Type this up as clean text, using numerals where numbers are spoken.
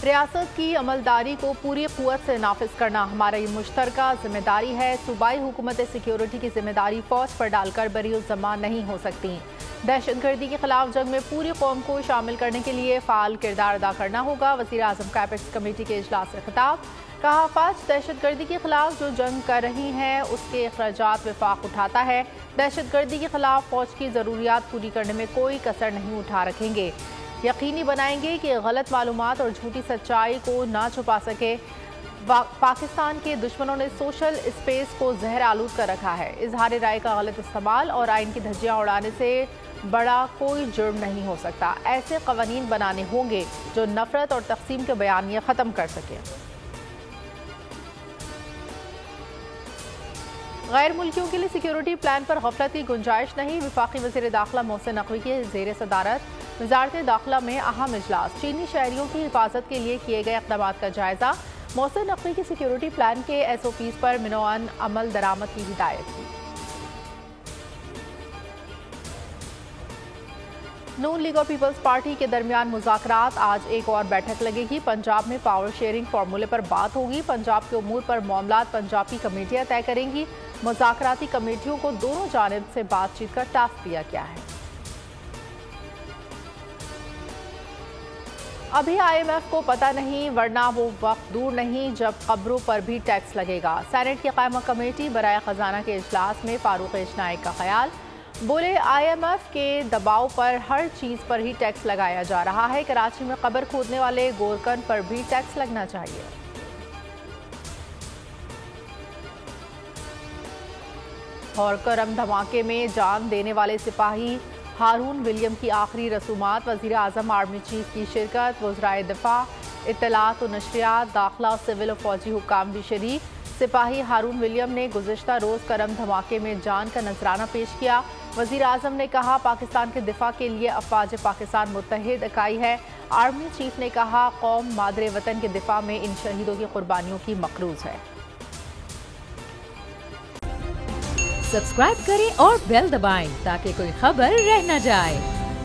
रियासत की अमलदारी को पूरी क़ुव्वत से नाफिज करना हमारी मुश्तरका जिम्मेदारी है। सूबाई हुकूमत सिक्योरिटी की जिम्मेदारी फौज पर डालकर बरीउज़्ज़मान नहीं हो सकती। दहशतगर्दी के खिलाफ जंग में पूरी कौम को शामिल करने के लिए फ़ाल किरदार अदा करना होगा। वज़ीर आज़म का एपेक्स कमेटी के इजलास से खिताब। कहा, फौज दहशतगर्दी के खिलाफ जो जंग कर रही है उसके अखराजात वफाक उठाता है। दहशतगर्दी के खिलाफ फौज की ज़रूरियात पूरी करने में कोई कसर नहीं उठा रखेंगे। यकीनी बनाएंगे कि गलत मालूमात और झूठी सच्चाई को ना छुपा सके। पाकिस्तान के दुश्मनों ने सोशल स्पेस को जहर आलूद कर रखा है। इजहार राय का गलत इस्तेमाल और आइन की धज्जियां उड़ाने से बड़ा कोई जुर्म नहीं हो सकता। ऐसे कवानीन बनाने होंगे जो नफरत और तकसीम के बयानिए ख़त्म कर सकें। गैर मुल्कियों के लिए सिक्योरिटी प्लान पर गफलत की गुंजाइश नहीं। वफाकी वज़ीर दाखिला मोहसिन नकवी के ज़ेर सदारत वज़ारत दाखिला में अहम इजलास। चीनी शहरियों की हिफाजत के लिए किए गए इक़दाम का जायजा। मोहसिन नकवी की सिक्योरिटी प्लान के SOPs पर मिनोअन अमल दरामद की हिदायत की। नून लीग और पीपल्स पार्टी के दरमियान मुज़ाकरात। आज एक और बैठक लगेगी। पंजाब में पावर शेयरिंग फार्मूले पर बात होगी। पंजाब के उमूर पर मामलात पंजाब की कमेटियां तय करेंगी। मुज़ाकराती कमेटियों को दोनों जानिब से बातचीत का टास्क दिया गया है। अभी IMF को पता नहीं, वरना वो वक्त दूर नहीं जब कब्रों पर भी टैक्स लगेगा। सेनेट की कायमा कमेटी बराए खजाना के इजलास में फारूक नाइक का ख्याल। बोले, IMF के दबाव पर हर चीज पर ही टैक्स लगाया जा रहा है। कराची में कब्र खोदने वाले गोरकन पर भी टैक्स लगना चाहिए। और करम धमाके में जान देने वाले सिपाही हारून विलियम की आखिरी रसूमात। वज़ीर आज़म आर्मी चीफ की शिरकत। वज़राए दिफा, इत्तलात व नशरियात, दाखिला और सिविल और फौजी हुकाम भी शरीक। सिपाही हारून विलियम ने गुज़िश्ता रोज़ करम धमाके में जान का नजराना पेश किया। वज़ीर आज़म ने कहा, पाकिस्तान के दिफा के लिए अफ़वाज पाकिस्तान मुत्तहिद इकाई है। आर्मी चीफ ने कहा, कौम मादरे वतन के दिफा में इन शहीदों की कुर्बानियों की मक़रूज़ है। सब्सक्राइब करें और बेल दबाएं ताकि कोई खबर रह न जाए।